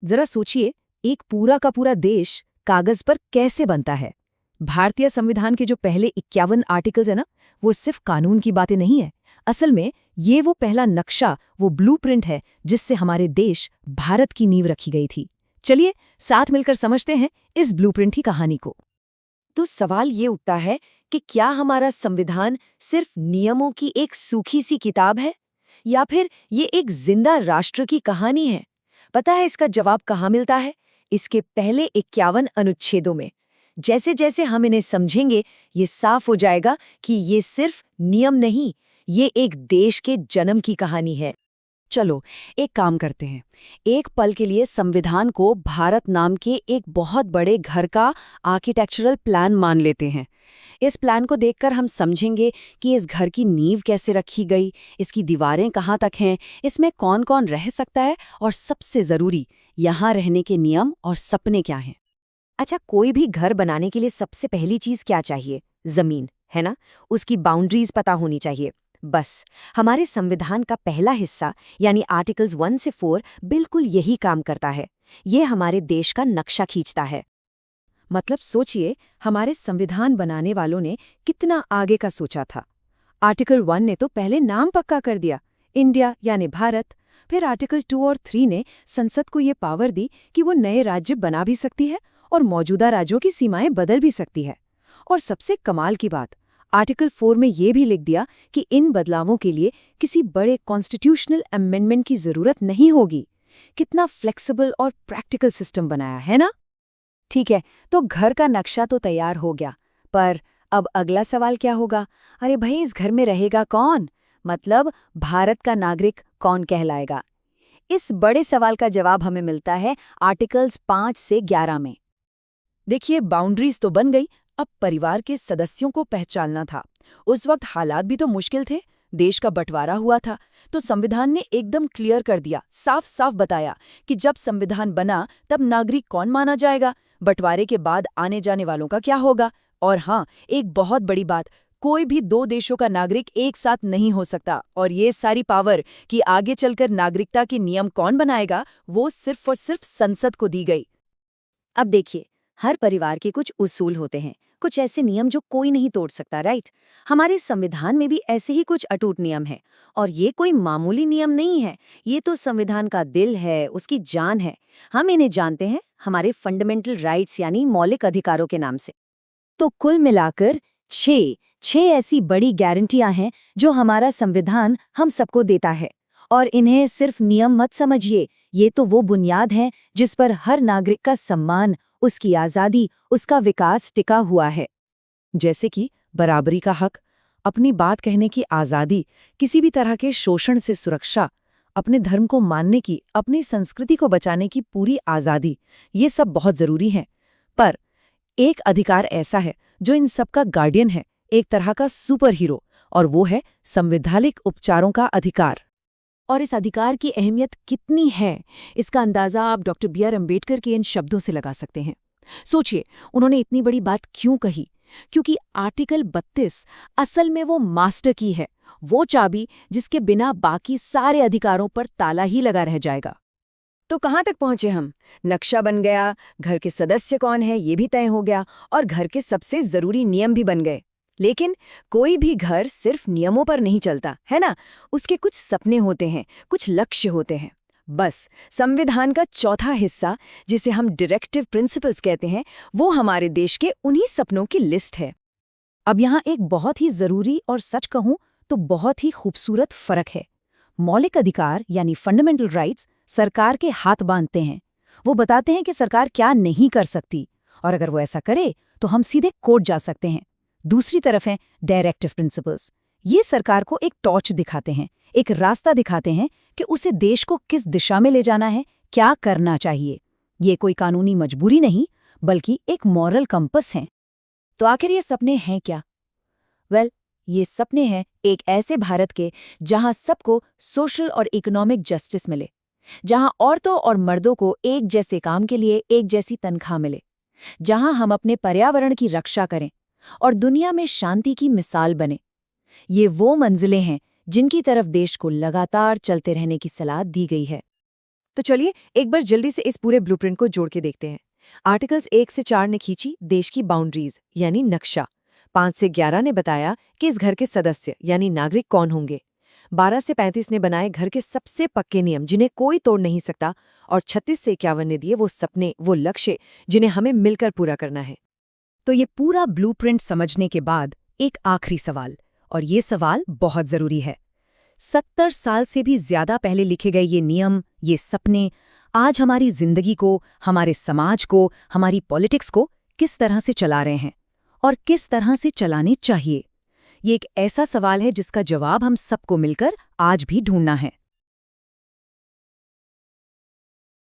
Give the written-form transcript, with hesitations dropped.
जरा सोचिए, एक पूरा का पूरा देश कागज पर कैसे बनता है। भारतीय संविधान के जो पहले 51 आर्टिकल्स है ना, वो सिर्फ कानून की बातें नहीं है। असल में ये वो पहला नक्शा, वो ब्लूप्रिंट है जिससे हमारे देश भारत की नींव रखी गई थी। चलिए साथ मिलकर समझते हैं इस ब्लूप्रिंट की कहानी को। तो सवाल ये उठता है कि क्या हमारा संविधान सिर्फ नियमों की एक सूखी सी किताब है, या फिर ये एक जिंदा राष्ट्र की कहानी है? पता है इसका जवाब कहाँ मिलता है? इसके पहले 51 अनुच्छेदों में। जैसे जैसे हम इन्हें समझेंगे, ये साफ हो जाएगा कि ये सिर्फ नियम नहीं, ये एक देश के जन्म की कहानी है। चलो एक काम करते हैं। एक पल के लिए संविधान को भारत नाम के एक बहुत बड़े घर का आर्किटेक्चरल प्लान मान लेते हैं। इस प्लान को देखकर हम समझेंगे कि इस घर की नींव कैसे रखी गई, इसकी दीवारें कहाँ तक हैं, इसमें कौन कौन रह सकता है, और सबसे जरूरी, यहाँ रहने के नियम और सपने क्या हैं। अच्छा, कोई भी घर बनाने के लिए सबसे पहली चीज क्या चाहिए? जमीन, है ना? उसकी बाउंड्रीज पता होनी चाहिए। बस हमारे संविधान का पहला हिस्सा यानी आर्टिकल्स 1 से 4 बिल्कुल यही काम करता है। ये हमारे देश का नक्शा खींचता है। मतलब सोचिए, हमारे संविधान बनाने वालों ने कितना आगे का सोचा था। आर्टिकल 1 ने तो पहले नाम पक्का कर दिया, इंडिया यानी भारत। फिर आर्टिकल 2 और 3 ने संसद को ये पावर दी कि वो नए राज्य बना भी सकती है और मौजूदा राज्यों की सीमाएं बदल भी सकती है। और सबसे कमाल की बात, आर्टिकल 4 में ये भी लिख दिया कि इन बदलावों के लिए किसी बड़े कॉन्स्टिट्यूशनल अमेंडमेंट की जरूरत नहीं होगी। कितना फ्लेक्सिबल और प्रैक्टिकल सिस्टम बनाया है ना। ठीक है, तो घर का नक्शा तो तैयार हो गया, पर अब अगला सवाल क्या होगा? अरे भाई, इस घर में रहेगा कौन? मतलब भारत का नागरिक कौन कहलाएगा? इस बड़े सवाल का जवाब हमें मिलता है आर्टिकल्स 5 से 11 में। देखिए, बाउंड्रीज तो बन गई, अब परिवार के सदस्यों को पहचानना था। उस वक्त हालात भी तो मुश्किल थे, देश का बंटवारा हुआ था। तो संविधान ने एकदम क्लियर कर दिया, साफ साफ बताया कि जब संविधान बना तब नागरिक कौन माना जाएगा, बंटवारे के बाद आने जाने वालों का क्या होगा। और हाँ, एक बहुत बड़ी बात, कोई भी दो देशों का नागरिक एक साथ नहीं हो सकता। और ये सारी पावर कि आगे चलकर नागरिकता के नियम कौन बनाएगा, वो सिर्फ और सिर्फ संसद को दी गई। अब देखिए, हर परिवार के कुछ उसूल होते हैं, कुछ ऐसे नियम जो कोई नहीं तोड़ सकता, राइट? हमारे संविधान में भी ऐसे ही कुछ अटूट नियम हैं। और ये कोई मामूली नियम नहीं है, ये तो संविधान का दिल है, उसकी जान है। हम इन्हें जानते हैं हमारे फंडामेंटल राइट्स यानी मौलिक अधिकारों के नाम से। तो कुल मिलाकर छह छह ऐसी बड़ी गारंटियां हैं जो हमारा संविधान हम सबको देता है। और इन्हें सिर्फ नियम मत समझिए, ये तो वो बुनियाद है जिस पर हर नागरिक का सम्मान, उसकी आज़ादी, उसका विकास टिका हुआ है। जैसे कि बराबरी का हक, अपनी बात कहने की आज़ादी, किसी भी तरह के शोषण से सुरक्षा, अपने धर्म को मानने की, अपनी संस्कृति को बचाने की पूरी आज़ादी, ये सब बहुत ज़रूरी हैं। पर एक अधिकार ऐसा है जो इन सब का गार्डियन है, एक तरह का सुपर हीरो, और वो है संवैधानिक उपचारों का अधिकार। और इस अधिकार की अहमियत कितनी है, इसका अंदाजा आप डॉक्टर बी आर अम्बेडकर के इन शब्दों से लगा सकते हैं। सोचिए, उन्होंने इतनी बड़ी बात क्यों कही? क्योंकि आर्टिकल 32 असल में वो मास्टर की है, वो चाबी जिसके बिना बाकी सारे अधिकारों पर ताला ही लगा रह जाएगा। तो कहाँ तक पहुंचे हम? नक्शा बन गया, घर के सदस्य कौन है ये भी तय हो गया, और घर के सबसे जरूरी नियम भी बन गए। लेकिन कोई भी घर सिर्फ नियमों पर नहीं चलता, है ना? उसके कुछ सपने होते हैं, कुछ लक्ष्य होते हैं। बस संविधान का चौथा हिस्सा, जिसे हम डायरेक्टिव प्रिंसिपल्स कहते हैं, वो हमारे देश के उन्हीं सपनों की लिस्ट है। अब यहाँ एक बहुत ही जरूरी और सच कहूं तो बहुत ही खूबसूरत फर्क है। मौलिक अधिकार यानी फंडामेंटल राइट्स सरकार के हाथ बांधते हैं। वो बताते हैं कि सरकार क्या नहीं कर सकती, और अगर वो ऐसा करे तो हम सीधे कोर्ट जा सकते हैं। दूसरी तरफ है डायरेक्टिव प्रिंसिपल्स। ये सरकार को एक टॉर्च दिखाते हैं, एक रास्ता दिखाते हैं कि उसे देश को किस दिशा में ले जाना है, क्या करना चाहिए। ये कोई कानूनी मजबूरी नहीं, बल्कि एक मॉरल कंपस है। तो आखिर ये सपने हैं क्या? वेल, ये सपने हैं एक ऐसे भारत के जहां सबको सोशल और इकोनॉमिक जस्टिस मिले, जहां औरतों और मर्दों को एक जैसे काम के लिए एक जैसी तनख्वाह मिले, जहां हम अपने पर्यावरण की रक्षा करें और दुनिया में शांति की मिसाल बने। ये वो मंजिलें हैं जिनकी तरफ देश को लगातार चलते रहने की सलाह दी गई है। तो चलिए एक बार जल्दी से इस पूरे ब्लूप्रिंट को जोड़ के देखते हैं। आर्टिकल्स 1 से 4 ने खींची देश की बाउंड्रीज यानी नक्शा। 5 से 11 ने बताया कि इस घर के सदस्य यानी नागरिक कौन होंगे। 12 से 35 ने बनाए घर के सबसे पक्के नियम जिन्हें कोई तोड़ नहीं सकता, और 36 से 51 ने दिए वो सपने, वो लक्ष्य जिन्हें हमें मिलकर पूरा करना है। तो ये पूरा ब्लूप्रिंट समझने के बाद एक आखिरी सवाल, और ये सवाल बहुत जरूरी है। 70 साल से भी ज्यादा पहले लिखे गए ये नियम, ये सपने आज हमारी जिंदगी को, हमारे समाज को, हमारी पॉलिटिक्स को किस तरह से चला रहे हैं और किस तरह से चलाने चाहिए? ये एक ऐसा सवाल है जिसका जवाब हम सबको मिलकर आज भी ढूंढना है।